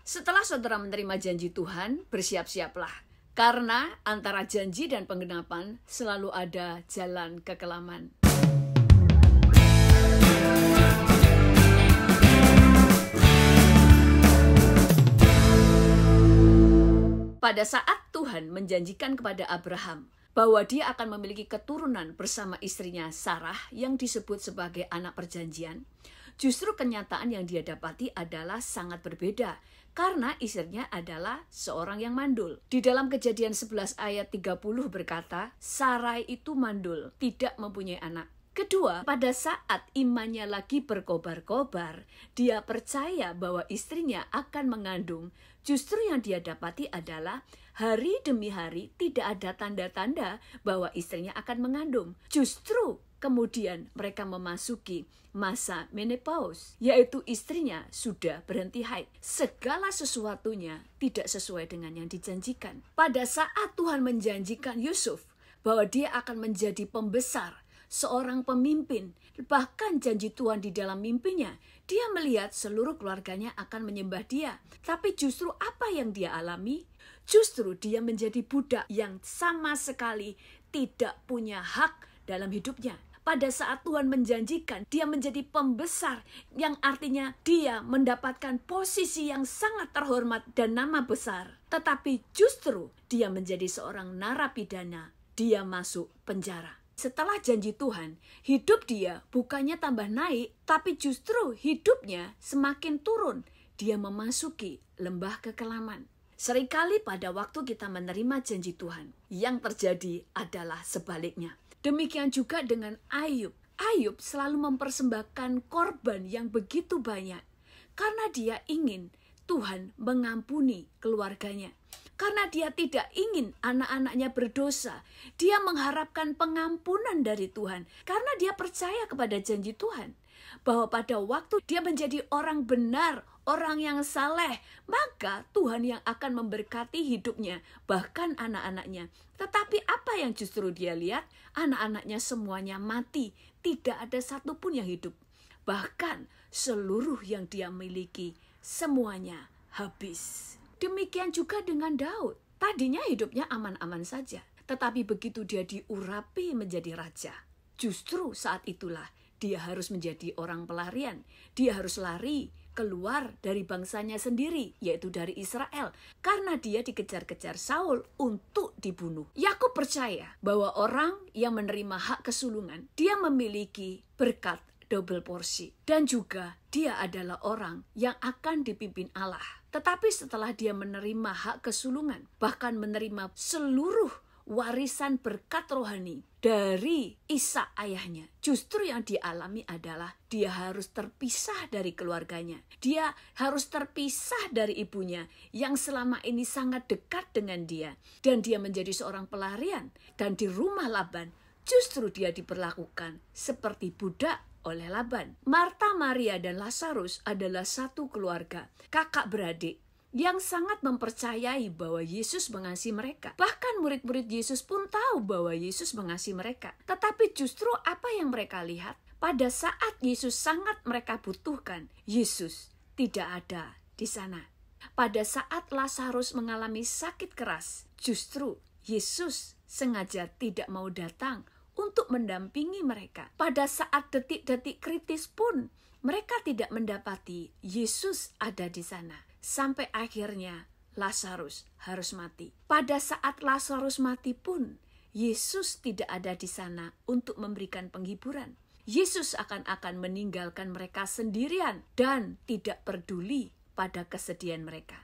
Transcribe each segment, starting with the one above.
Setelah saudara menerima janji Tuhan, bersiap-siaplah. Karena antara janji dan penggenapan selalu ada jalan kekelaman. Pada saat Tuhan menjanjikan kepada Abraham bahwa dia akan memiliki keturunan bersama istrinya Sarah yang disebut sebagai anak perjanjian, justru kenyataan yang dia dapati adalah sangat berbeda karena istrinya adalah seorang yang mandul. Di dalam Kejadian 11 ayat 30 berkata, Sarai itu mandul, tidak mempunyai anak. Kedua, pada saat imannya lagi berkobar-kobar, dia percaya bahwa istrinya akan mengandung. Justru yang dia dapati adalah hari demi hari tidak ada tanda-tanda bahwa istrinya akan mengandung. Justru kemudian mereka memasuki masa menopause, yaitu istrinya sudah berhenti haid. Segala sesuatunya tidak sesuai dengan yang dijanjikan. Pada saat Tuhan menjanjikan Yusuf bahwa dia akan menjadi pembesar, seorang pemimpin, bahkan janji Tuhan di dalam mimpinya, dia melihat seluruh keluarganya akan menyembah dia. Tapi justru apa yang dia alami? Justru dia menjadi budak yang sama sekali tidak punya hak dalam hidupnya. Pada saat Tuhan menjanjikan, dia menjadi pembesar, yang artinya dia mendapatkan posisi yang sangat terhormat dan nama besar. Tetapi justru dia menjadi seorang narapidana, dia masuk penjara. Setelah janji Tuhan, hidup dia bukannya tambah naik, tapi justru hidupnya semakin turun. Dia memasuki lembah kekelaman. Seringkali pada waktu kita menerima janji Tuhan, yang terjadi adalah sebaliknya. Demikian juga dengan Ayub. Ayub selalu mempersembahkan korban yang begitu banyak, karena dia ingin Tuhan mengampuni keluarganya. Karena dia tidak ingin anak-anaknya berdosa, dia mengharapkan pengampunan dari Tuhan. Karena dia percaya kepada janji Tuhan, bahwa pada waktu dia menjadi orang benar, orang yang saleh, maka Tuhan yang akan memberkati hidupnya, bahkan anak-anaknya. Tetapi apa yang justru dia lihat? Anak-anaknya semuanya mati, tidak ada satupun yang hidup. Bahkan seluruh yang dia miliki, semuanya habis. Demikian juga dengan Daud. Tadinya hidupnya aman-aman saja. Tetapi begitu dia diurapi menjadi raja, justru saat itulah dia harus menjadi orang pelarian. Dia harus lari keluar dari bangsanya sendiri, yaitu dari Israel. Karena dia dikejar-kejar Saul untuk dibunuh. Yakub percaya bahwa orang yang menerima hak kesulungan, dia memiliki berkat double porsi. Dan juga dia adalah orang yang akan dipimpin Allah. Tetapi setelah dia menerima hak kesulungan, bahkan menerima seluruh warisan berkat rohani dari Ishak ayahnya, justru yang dialami adalah dia harus terpisah dari keluarganya. Dia harus terpisah dari ibunya yang selama ini sangat dekat dengan dia. Dan dia menjadi seorang pelarian. Dan di rumah Laban, justru dia diperlakukan seperti budak oleh Laban. Marta, Maria, dan Lazarus adalah satu keluarga, kakak beradik, yang sangat mempercayai bahwa Yesus mengasihi mereka. Bahkan murid-murid Yesus pun tahu bahwa Yesus mengasihi mereka. Tetapi justru apa yang mereka lihat? Pada saat Yesus sangat mereka butuhkan, Yesus tidak ada di sana. Pada saat Lazarus mengalami sakit keras, justru Yesus sengaja tidak mau datang untuk mendampingi mereka. Pada saat detik-detik kritis pun, mereka tidak mendapati Yesus ada di sana. Sampai akhirnya Lazarus harus mati. Pada saat Lazarus mati pun, Yesus tidak ada di sana untuk memberikan penghiburan. Yesus akan meninggalkan mereka sendirian dan tidak peduli pada kesedihan mereka.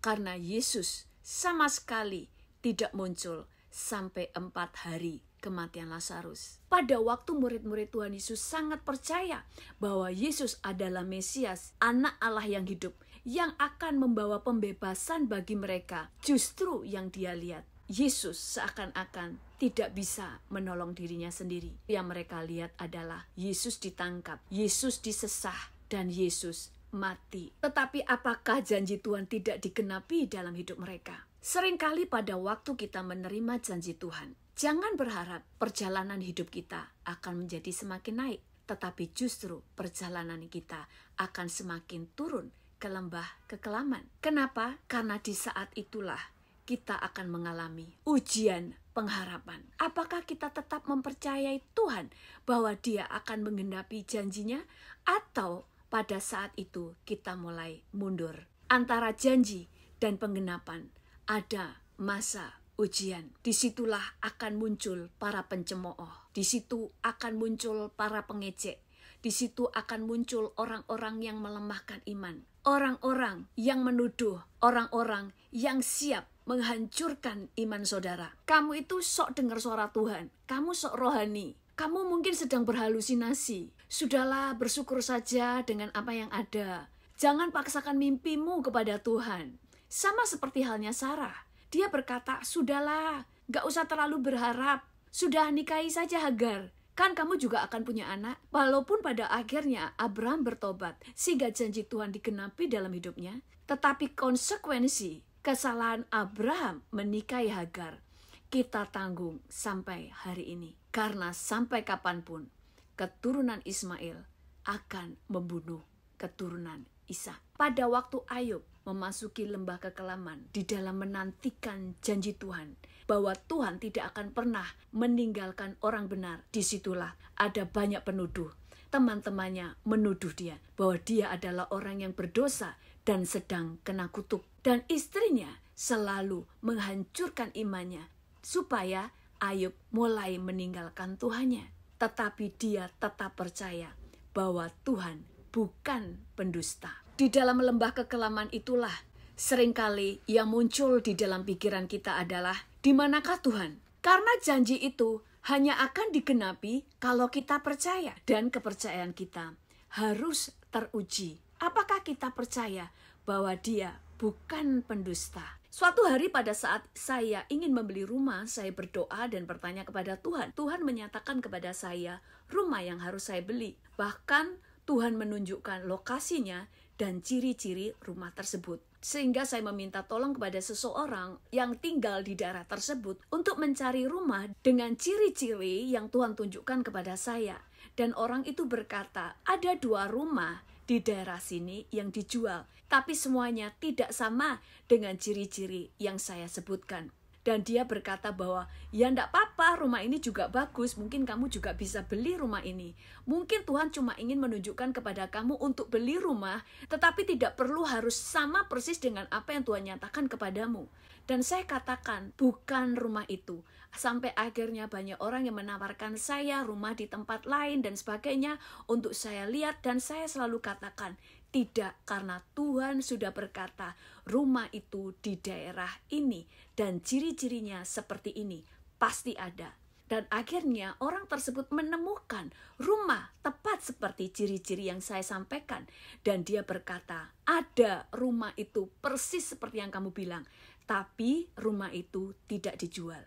Karena Yesus sama sekali tidak muncul sampai 4 hari kematian Lazarus. Pada waktu murid-murid Tuhan Yesus sangat percaya bahwa Yesus adalah Mesias, anak Allah yang hidup, yang akan membawa pembebasan bagi mereka. Justru yang dia lihat, Yesus seakan-akan tidak bisa menolong dirinya sendiri. Yang mereka lihat adalah Yesus ditangkap, Yesus disesah, dan Yesus mati. Tetapi apakah janji Tuhan tidak digenapi dalam hidup mereka? Seringkali pada waktu kita menerima janji Tuhan, jangan berharap perjalanan hidup kita akan menjadi semakin naik, tetapi justru perjalanan kita akan semakin turun ke lembah kekelaman. Kenapa? Karena di saat itulah kita akan mengalami ujian pengharapan. Apakah kita tetap mempercayai Tuhan bahwa Dia akan menggenapi janjinya, atau pada saat itu kita mulai mundur? Antara janji dan penggenapan ada masa ujian. Disitulah akan muncul para pencemooh. Di situ akan muncul para pengejek. Di situ akan muncul orang-orang yang melemahkan iman. Orang-orang yang menuduh. Orang-orang yang siap menghancurkan iman saudara. Kamu itu sok dengar suara Tuhan. Kamu sok rohani. Kamu mungkin sedang berhalusinasi. Sudahlah, bersyukur saja dengan apa yang ada. Jangan paksakan mimpimu kepada Tuhan. Sama seperti halnya Sarah. Dia berkata, sudahlah, gak usah terlalu berharap. Sudah nikahi saja Hagar. Kan kamu juga akan punya anak. Walaupun pada akhirnya Abraham bertobat, sehingga janji Tuhan digenapi dalam hidupnya. Tetapi konsekuensi kesalahan Abraham menikahi Hagar, kita tanggung sampai hari ini. Karena sampai kapanpun, keturunan Ismail akan membunuh keturunan Ishak. Pada waktu Ayub memasuki lembah kekelaman di dalam menantikan janji Tuhan bahwa Tuhan tidak akan pernah meninggalkan orang benar, disitulah ada banyak penuduh. Teman-temannya menuduh dia bahwa dia adalah orang yang berdosa dan sedang kena kutuk. Dan istrinya selalu menghancurkan imannya supaya Ayub mulai meninggalkan Tuhannya. Tetapi dia tetap percaya bahwa Tuhan bukan pendusta. Di dalam lembah kekelaman itulah seringkali yang muncul di dalam pikiran kita adalah, di manakah Tuhan? Karena janji itu hanya akan digenapi kalau kita percaya, dan kepercayaan kita harus teruji. Apakah kita percaya bahwa Dia bukan pendusta? Suatu hari pada saat saya ingin membeli rumah, saya berdoa dan bertanya kepada Tuhan. Tuhan menyatakan kepada saya rumah yang harus saya beli. Bahkan Tuhan menunjukkan lokasinya dan ciri-ciri rumah tersebut. Sehingga saya meminta tolong kepada seseorang yang tinggal di daerah tersebut untuk mencari rumah dengan ciri-ciri yang Tuhan tunjukkan kepada saya. Dan orang itu berkata, ada 2 rumah di daerah sini yang dijual, tapi semuanya tidak sama dengan ciri-ciri yang saya sebutkan. Dan dia berkata bahwa, ya enggak apa-apa, rumah ini juga bagus, mungkin kamu juga bisa beli rumah ini. Mungkin Tuhan cuma ingin menunjukkan kepada kamu untuk beli rumah, tetapi tidak perlu harus sama persis dengan apa yang Tuhan nyatakan kepadamu. Dan saya katakan, bukan rumah itu. Sampai akhirnya banyak orang yang menawarkan saya rumah di tempat lain dan sebagainya untuk saya lihat, dan saya selalu katakan, tidak, karena Tuhan sudah berkata, rumah itu di daerah ini dan ciri-cirinya seperti ini, pasti ada. Dan akhirnya orang tersebut menemukan rumah tepat seperti ciri-ciri yang saya sampaikan. Dan dia berkata, ada rumah itu persis seperti yang kamu bilang, tapi rumah itu tidak dijual.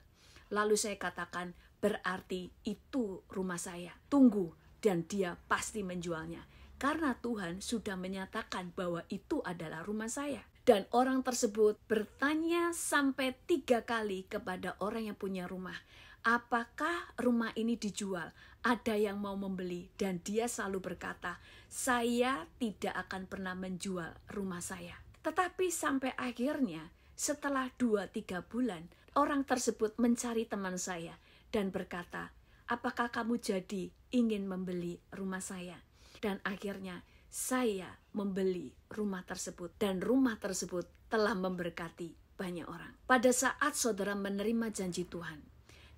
Lalu saya katakan, berarti itu rumah saya. Tunggu, dan dia pasti menjualnya. Karena Tuhan sudah menyatakan bahwa itu adalah rumah saya. Dan orang tersebut bertanya sampai 3 kali kepada orang yang punya rumah. Apakah rumah ini dijual? Ada yang mau membeli? Dan dia selalu berkata, saya tidak akan pernah menjual rumah saya. Tetapi sampai akhirnya setelah 2-3 bulan, orang tersebut mencari teman saya dan berkata, apakah kamu jadi ingin membeli rumah saya? Dan akhirnya saya membeli rumah tersebut. Dan rumah tersebut telah memberkati banyak orang. Pada saat saudara menerima janji Tuhan,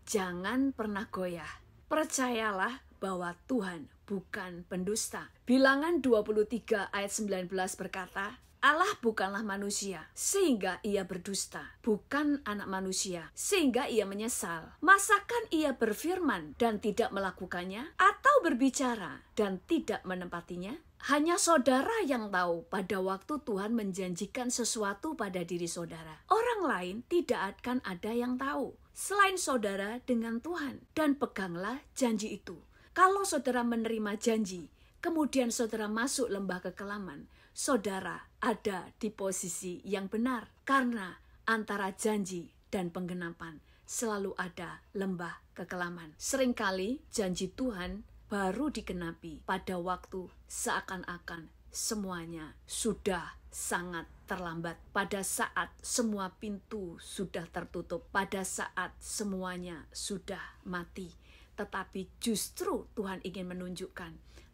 jangan pernah goyah. Percayalah bahwa Tuhan bukan pendusta. Bilangan 23 ayat 19 berkata, Allah bukanlah manusia, sehingga ia berdusta. Bukan anak manusia, sehingga ia menyesal. Masakan ia berfirman dan tidak melakukannya? Atau berbicara dan tidak menempatinya? Hanya saudara yang tahu pada waktu Tuhan menjanjikan sesuatu pada diri saudara. Orang lain tidak akan ada yang tahu, selain saudara dengan Tuhan. Dan peganglah janji itu. Kalau saudara menerima janji, kemudian saudara masuk lembah kekelaman, saudara ada di posisi yang benar. Karena antara janji dan penggenapan selalu ada lembah kekelaman. Seringkali janji Tuhan baru digenapi pada waktu seakan-akan semuanya sudah sangat terlambat. Pada saat semua pintu sudah tertutup, pada saat semuanya sudah mati. Tetapi justru Tuhan ingin menunjukkan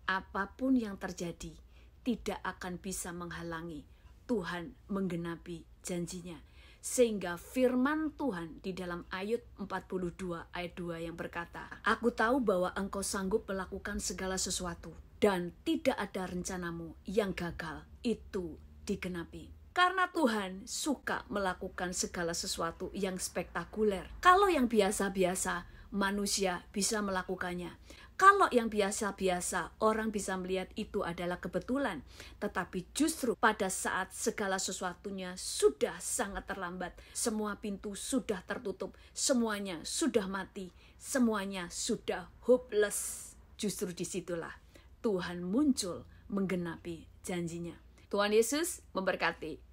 apapun yang terjadi tidak akan bisa menghalangi Tuhan menggenapi janjinya. Sehingga firman Tuhan di dalam ayat 42 ayat 2 yang berkata, "Aku tahu bahwa engkau sanggup melakukan segala sesuatu dan tidak ada rencanamu yang gagal itu digenapi." Karena Tuhan suka melakukan segala sesuatu yang spektakuler. Kalau yang biasa-biasa, manusia bisa melakukannya. Kalau yang biasa-biasa, orang bisa melihat itu adalah kebetulan. Tetapi justru pada saat segala sesuatunya sudah sangat terlambat, semua pintu sudah tertutup, semuanya sudah mati, semuanya sudah hopeless. Justru disitulah Tuhan muncul menggenapi janjinya. Tuhan Yesus memberkati.